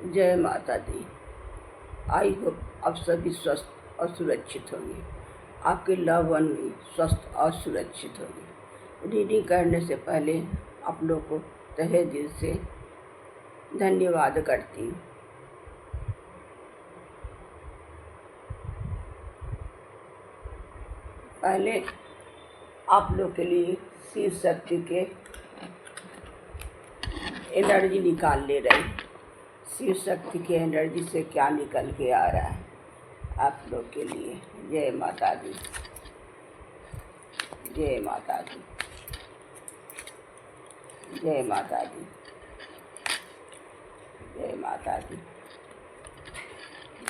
जय माता दी। I hope आप सभी स्वस्थ और सुरक्षित होंगे। आपके लव वन भी स्वस्थ और सुरक्षित होंगे। रीडिंग करने से पहले आप लोग को तहे दिल से धन्यवाद करती हूँ। पहले आप लोग के लिए शिव शक्ति के एनर्जी निकाल ले रही। शिव शक्ति के एनर्जी से क्या निकल के आ रहा है आप लोग के लिए। जय माता दी, जय माता दी, जय माता दी, जय माता दी,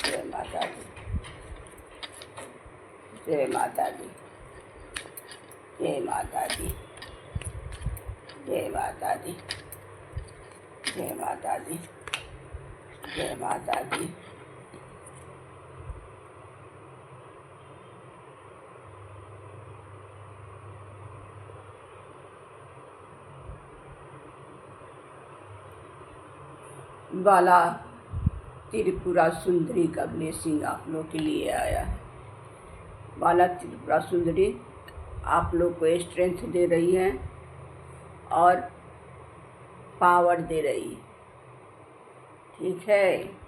जय माता दी, जय माता दी, जय माता दी, जय माता दी, जय माता दी, जय माता दी। बाला त्रिपुरा सुंदरी का ब्लेसिंग आप लोग के लिए आया है। बाला त्रिपुरा सुंदरी आप लोग को स्ट्रेंथ दे रही है और पावर दे रही है। ठीक है।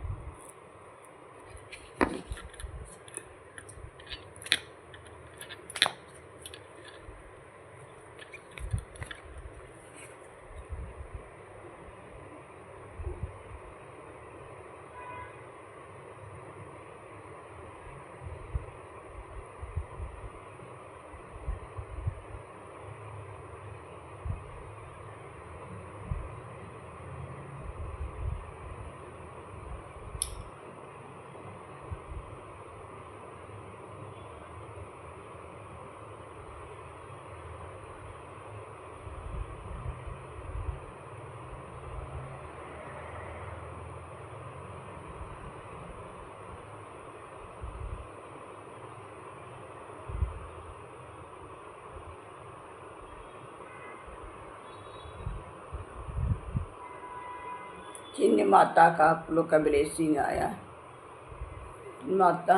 चिन्ह माता का आप लोग का ब्लेसिंग आया है। माता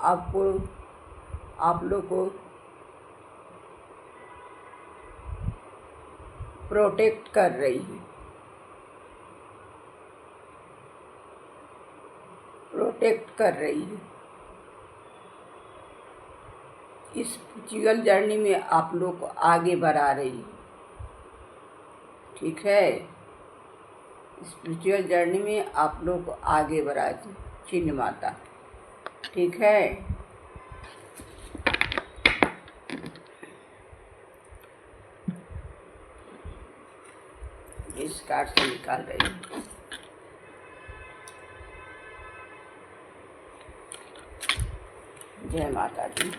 आप लोग को प्रोटेक्ट कर रही है, प्रोटेक्ट कर रही है। इस स्पिरिचुअल जर्नी में आप लोग को आगे बढ़ा रही है। ठीक है। स्पिरिचुअल जर्नी में आप लोग को आगे बढ़ा दी चिन्ह माता। ठीक है। इस कार्ड से निकाल रही हूँ। जय माता दी।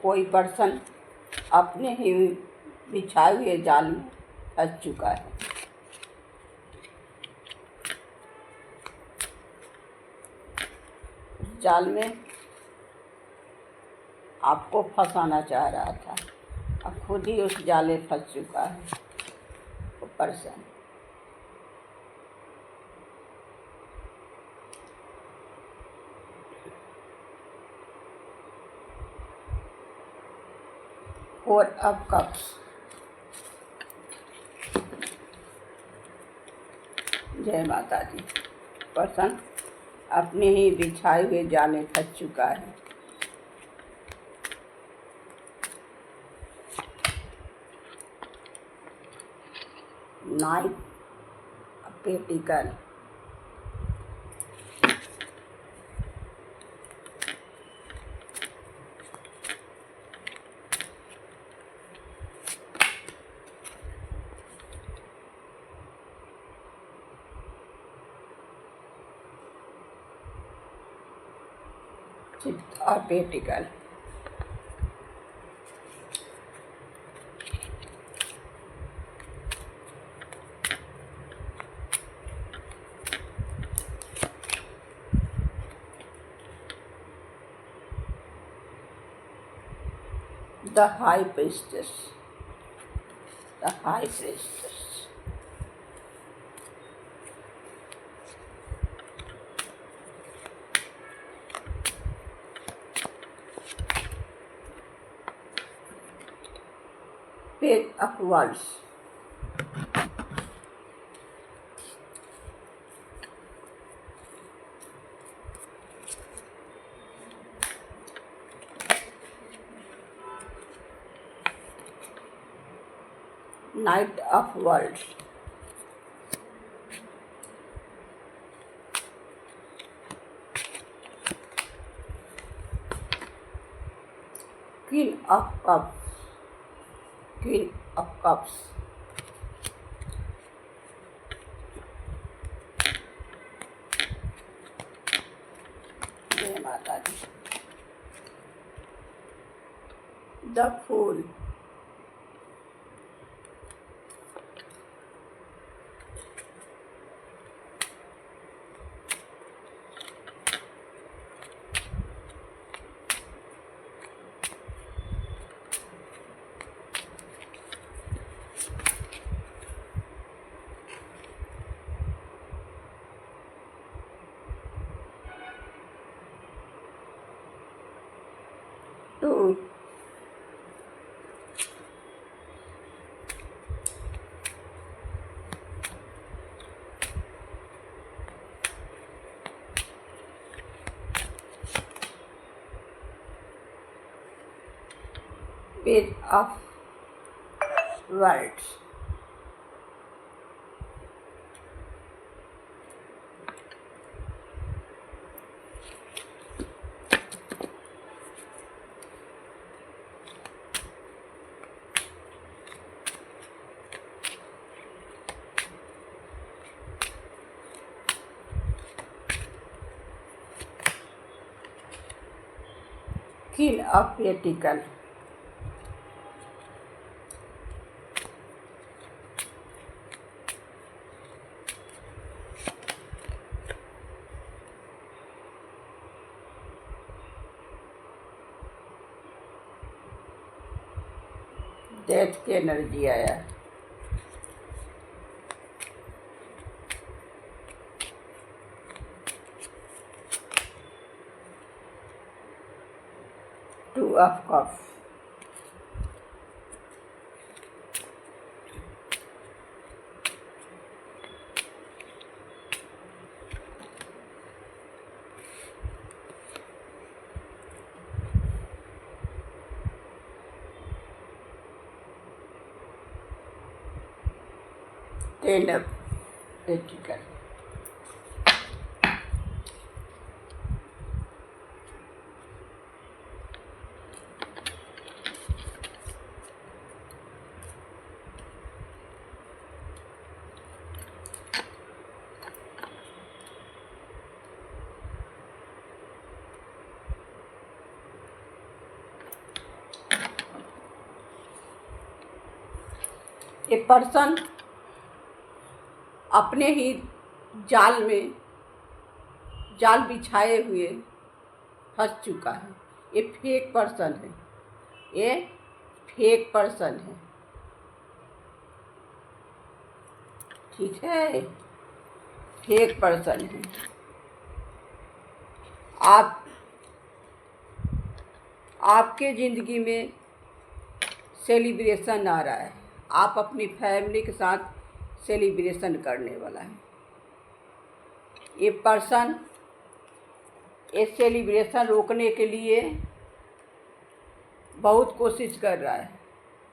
कोई पर्सन अपने ही बिछाए हुए जाल में फंस चुका है। उस जाल में आपको फंसाना चाह रहा था, अब खुद ही उस जाल में फंस चुका है वो पर्सन। और अब कप्स। जय माता दी। पर्सन अपने ही बिछाए हुए जाल में फंस चुका है। नाइट पेटिकल। और पेटिकल। The High Priestess. The High Priestess. Page of Wands. Knight of Wands. Queen of Cups. Queen of Cups. जय माता दी. The Fool. Two. Page of Words. King of Pentacles. Death की एनर्जी आया. Two of Cups. Ten of Pentacles. A person अपने ही जाल में जाल बिछाए हुए फंस चुका है. ये फेक पर्सन है. ये फेक पर्सन है. ठीक है, फेक पर्सन है. आपके ज़िंदगी में सेलिब्रेशन आ रहा है. आप अपनी फैमिली के साथ सेलिब्रेशन करने वाला है. ये पर्सन ये सेलिब्रेशन रोकने के लिए बहुत कोशिश कर रहा है.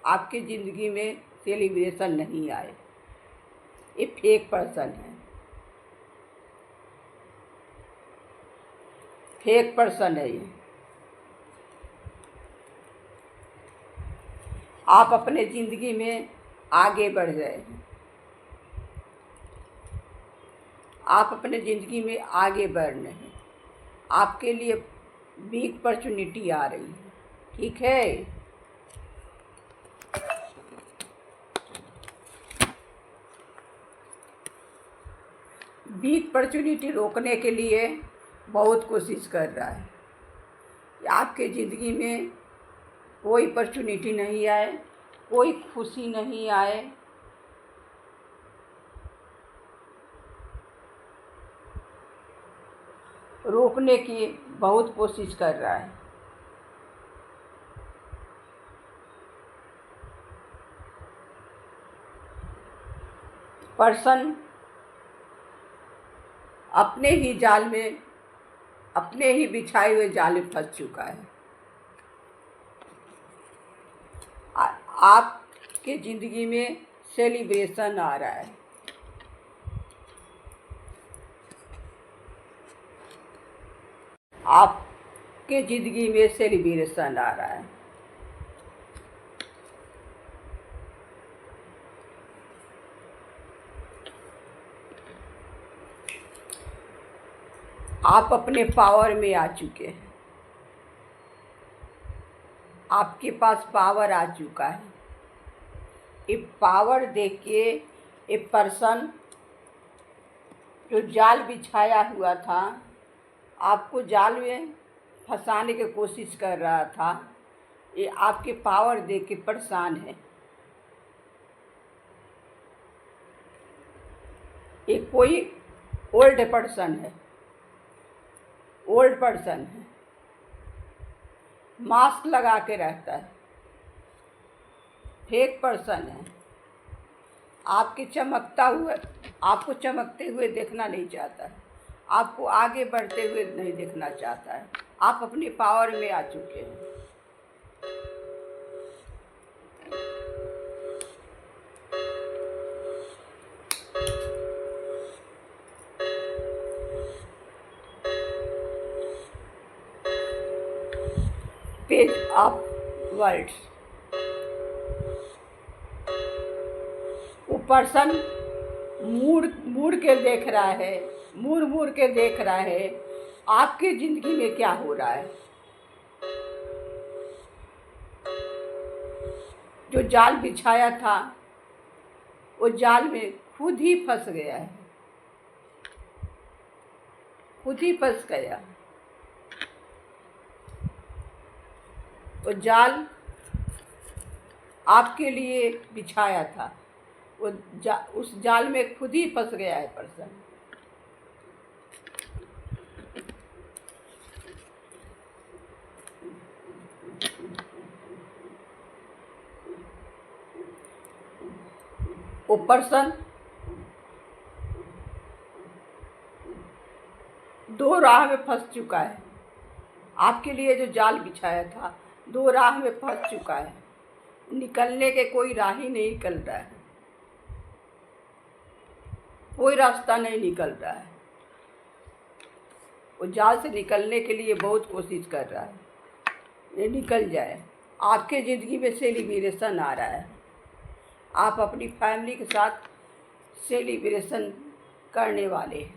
आपकी ज़िंदगी में सेलिब्रेशन नहीं आए. ये फेक पर्सन है. फेक पर्सन है ये. आप अपने ज़िंदगी में आगे बढ़ गए हैं. आप अपने ज़िंदगी में आगे बढ़ रहे हैं. आपके लिए बिग अपॉर्चुनिटी आ रही है. ठीक है, बिग अपॉर्चुनिटी रोकने के लिए बहुत कोशिश कर रहा है कि आपके ज़िंदगी में कोई अपॉर्चुनिटी नहीं आए, कोई खुशी नहीं आए। रोकने की बहुत कोशिश कर रहा है। पर्सन अपने ही जाल में, अपने ही बिछाए हुए जाल में फंस चुका है। आपके ज़िंदगी में सेलिब्रेशन आ रहा है। आपके ज़िंदगी में सेलिब्रेशन आ रहा है। आप अपने पावर में आ चुके हैं। आपके पास पावर आ चुका है। ये पावर देख के एक पर्सन जो जाल बिछाया हुआ था, आपको जाल में फंसाने की कोशिश कर रहा था, ये आपके पावर देख के परेशान है। ये कोई ओल्ड पर्सन है, ओल्ड पर्सन है, मास्क लगा के रहता है, फेक पर्सन है। आपको चमकते हुए देखना नहीं चाहता है, आपको आगे बढ़ते हुए नहीं देखना चाहता है। आप अपनी पावर में आ चुके हैं। Page of words. वो पर्सन मुड़ के देख रहा है, मुड़ के देख रहा है आपकी ज़िंदगी में क्या हो रहा है। जो जाल बिछाया था, वो जाल में खुद ही फंस गया है, खुद ही फंस गया। वो जाल आपके लिए बिछाया था, उस जाल में खुद ही फंस गया है पर्सन। वो पर्सन दो राह में फंस चुका है। आपके लिए जो जाल बिछाया था, दो राह में फंस चुका है। निकलने के कोई राह ही नहीं निकल रहा है, कोई रास्ता नहीं निकल रहा है। वो जाल से निकलने के लिए बहुत कोशिश कर रहा है, ये निकल जाए। आपके ज़िंदगी में सेलिब्रेशन आ रहा है। आप अपनी फैमिली के साथ सेलिब्रेशन करने वाले हैं।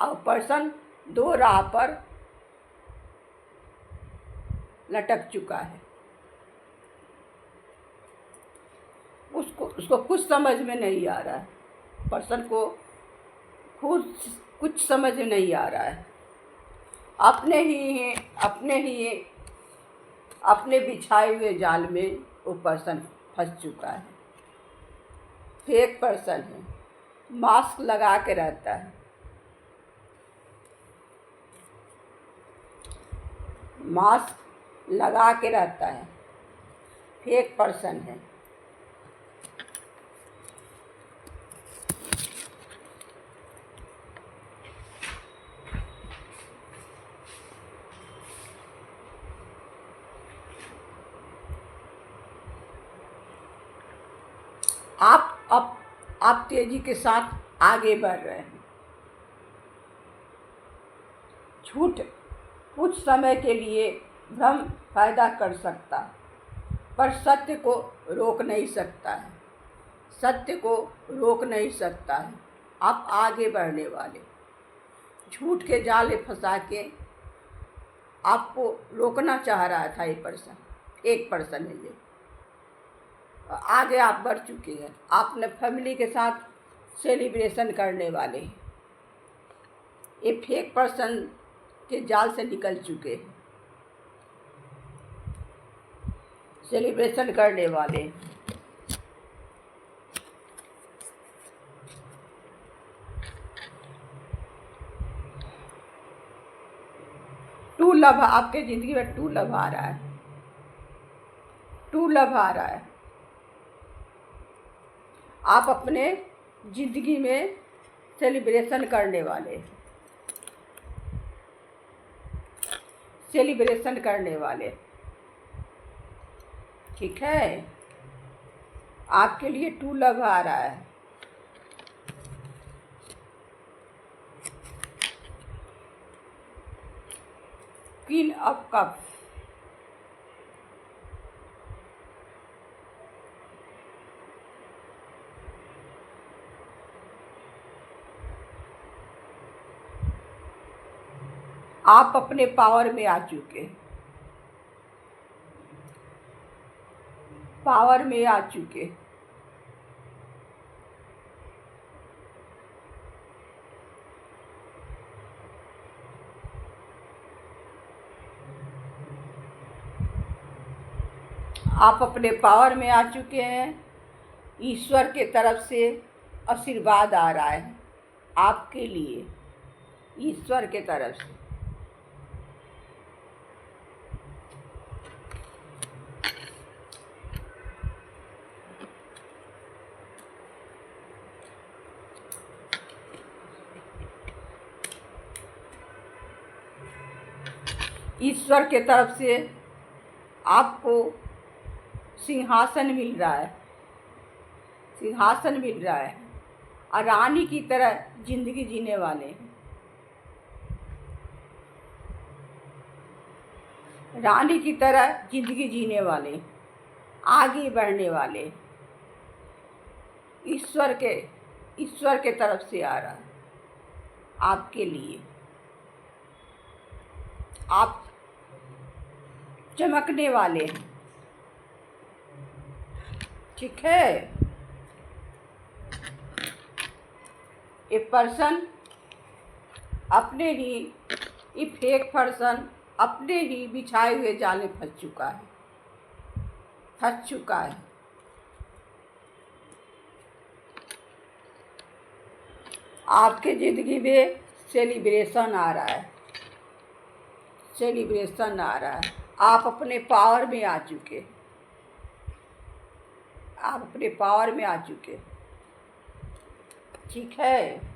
अब पर्सन दो राह पर लटक चुका है। उसको कुछ समझ में नहीं आ रहा है। पर्सन को खुद कुछ समझ में नहीं आ रहा है। अपने बिछाए हुए जाल में वो पर्सन फंस चुका है। फेक पर्सन है, मास्क लगा के रहता है, मास्क लगा के रहता है, फेक पर्सन है। आप तेजी के साथ आगे बढ़ रहे हैं। झूठ कुछ समय के लिए भ्रम पैदा कर सकता, पर सत्य को रोक नहीं सकता है। सत्य को रोक नहीं सकता है। आप आगे बढ़ने वाले। झूठ के जाल में फंसा के आपको रोकना चाह रहा था ये पर्सन, एक पर्सन है ये। आगे आप बढ़ चुके हैं। आपने फैमिली के साथ सेलिब्रेशन करने वाले हैं। ये फेक पर्सन के जाल से निकल चुके हैं। सेलिब्रेशन करने वाले। टू लव, आपके ज़िंदगी में टू लव आ रहा है, टू लव आ रहा है। आप अपने ज़िंदगी में सेलिब्रेशन करने वाले, सेलिब्रेशन करने वाले, ठीक है। आपके लिए टू लव आ रहा है। क्वीन ऑफ कप, आप अपने पावर में आ चुके, पावर में आ चुके। आप अपने पावर में आ चुके हैं। ईश्वर के तरफ से आशीर्वाद आ रहा है आपके लिए, ईश्वर के तरफ से। ईश्वर के तरफ से आपको सिंहासन मिल रहा है, सिंहासन मिल रहा है और रानी की तरह जिंदगी जीने वाले, रानी की तरह जिंदगी जीने वाले, आगे बढ़ने वाले। ईश्वर के तरफ से आ रहा है आपके लिए। आप चमकने वाले हैं, ठीक है। एक पर्सन अपने ही, ये फेक पर्सन अपने ही बिछाए हुए जाल में फंस चुका है, फंस चुका है। आपके ज़िंदगी में सेलिब्रेशन आ रहा है, सेलिब्रेशन आ रहा है। आप अपने पावर में आ चुके, आप अपने पावर में आ चुके, ठीक है।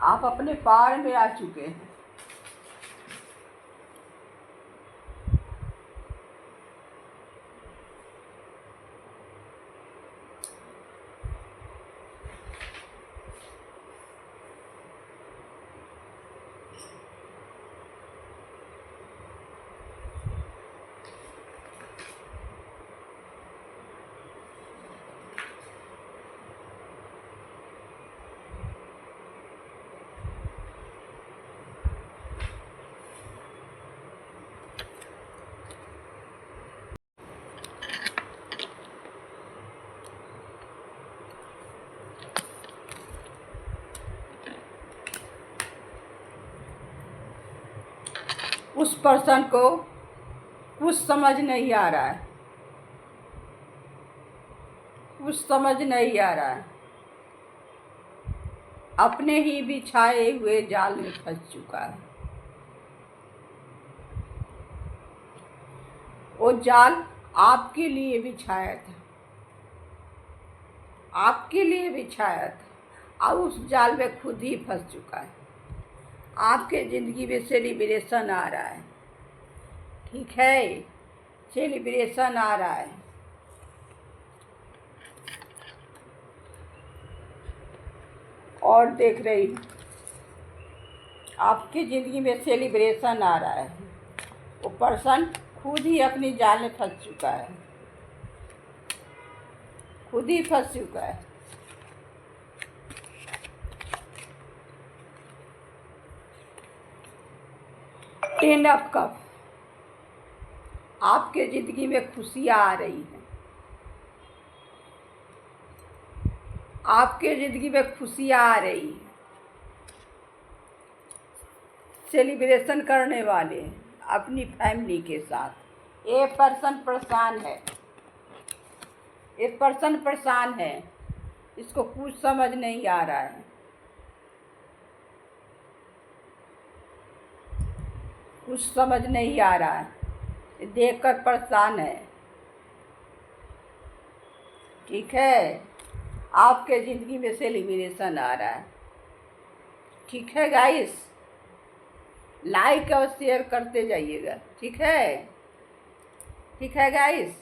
आप अपने पार में आ चुके हैं। उस पर्सन को कुछ समझ नहीं आ रहा है, कुछ समझ नहीं आ रहा है। अपने ही बिछाए हुए जाल में फंस चुका है। वो जाल आपके लिए बिछाया था, आपके लिए बिछाया था और उस जाल में खुद ही फंस चुका है। आपके ज़िंदगी में सेलिब्रेशन आ रहा है, ठीक है। सेलिब्रेशन आ रहा है। और देख रही हूँ आपकी ज़िंदगी में सेलिब्रेशन आ रहा है। वो पर्सन खुद ही अपनी जाल में फंस चुका है, खुद ही फंस चुका है। टेन ऑफ कप, आपके ज़िंदगी में खुशियाँ आ रही हैं, आपके ज़िंदगी में खुशियाँ आ रही हैं। सेलिब्रेशन करने वाले अपनी फैमिली के साथ। ये पर्सन परेशान है, ये पर्सन परेशान है, इसको कुछ समझ नहीं आ रहा है, कुछ समझ नहीं आ रहा है, देखकर परेशान है। ठीक है, आपके ज़िंदगी में सेलिब्रेशन आ रहा है। ठीक है गाइस, लाइक और शेयर करते जाइएगा। ठीक है, ठीक है गाइस।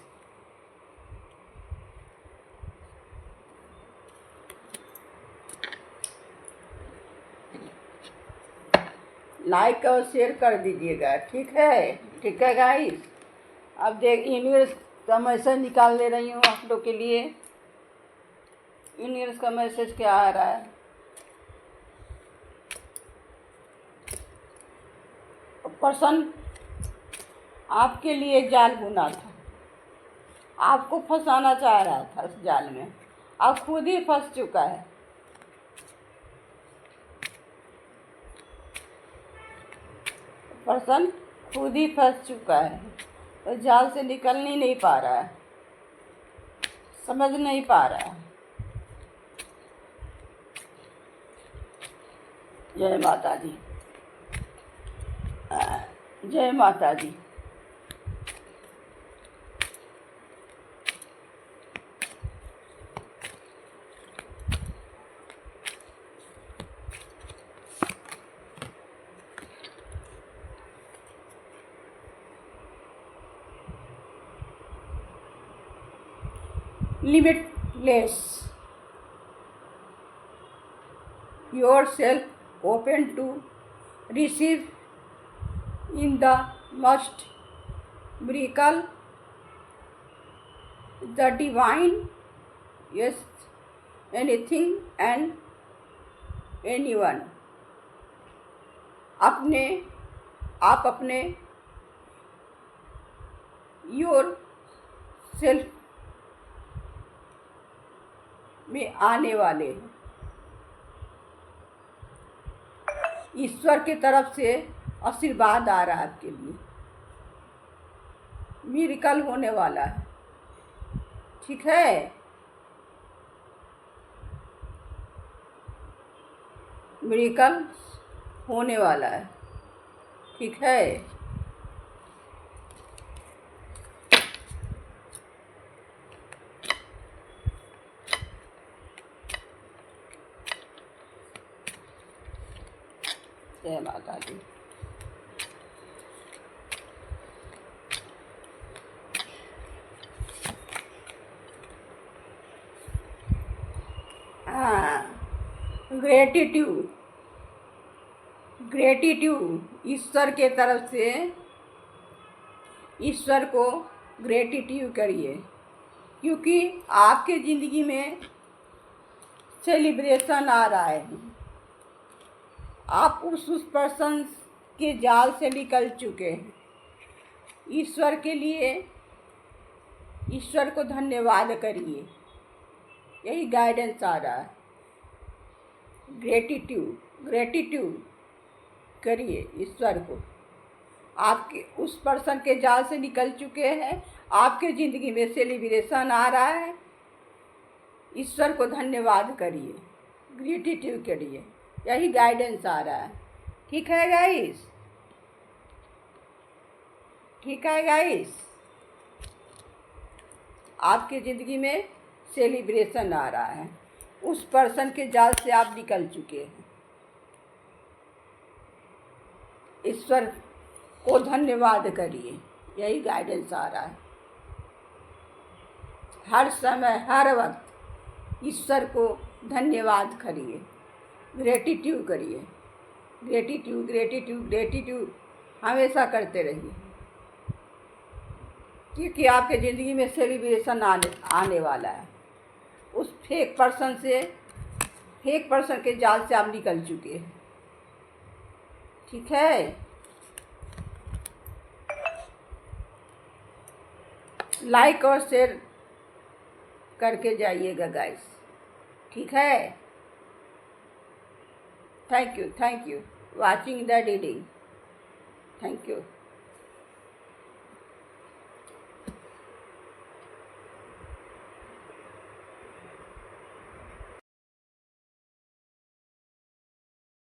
लाइक और शेयर कर दीजिएगा। ठीक है गाइस। अब देख यूनिवर्स का मैसेज निकाल ले रही हूँ आप लोग के लिए। यूनिवर्स का मैसेज क्या आ रहा है? पर्सन आपके लिए जाल बुना था, आपको फंसाना चाह रहा था उस जाल में, आप खुद ही फंस चुका है। पर्सन खुद ही फंस चुका है, तो जाल से निकल नहीं पा रहा है, समझ नहीं पा रहा है। जय माता दी, जय माता दी। Limitless yourself open to receive in the most miracle the divine, yes, anything and anyone। आप अपने योर सेल्फ में आने वाले हैं। ईश्वर की तरफ से आशीर्वाद आ रहा है आपके लिए, मिरेकल होने वाला है। ठीक है, मिरेकल होने वाला है। ठीक है, जय माता दी। हाँ, ग्रेटिट्यूड, ग्रेटिट्यूड ईश्वर के तरफ से, ईश्वर को ग्रेटिट्यूड करिए, क्योंकि आपके ज़िंदगी में सेलिब्रेशन आ रहा है। आप उस पर्सन के जाल से निकल चुके हैं। ईश्वर के लिए, ईश्वर को धन्यवाद करिए, यही गाइडेंस आ रहा है। ग्रेटिट्यूड करिए ईश्वर को। आपके उस पर्सन के जाल से निकल चुके हैं, आपके ज़िंदगी में सेलिब्रेशन आ रहा है। ईश्वर को धन्यवाद करिए, ग्रेटिट्यूड करिए, यही गाइडेंस आ रहा है। ठीक है गाइस, ठीक है गाइस। आपकी ज़िंदगी में सेलिब्रेशन आ रहा है, उस पर्सन के जाल से आप निकल चुके हैं। ईश्वर को धन्यवाद करिए, यही गाइडेंस आ रहा है। हर समय हर वक्त ईश्वर को धन्यवाद करिए, ग्रेटिट्यूड करिए, ग्रेटिट्यूड हमेशा करते रहिए, क्योंकि आपके ज़िंदगी में सेलिब्रेशन आने वाला है। उस फेक पर्सन के जाल से आप निकल चुके हैं। ठीक है, लाइक और शेयर करके जाइएगा गाइस, ठीक है। Thank you watching the reading. Thank you.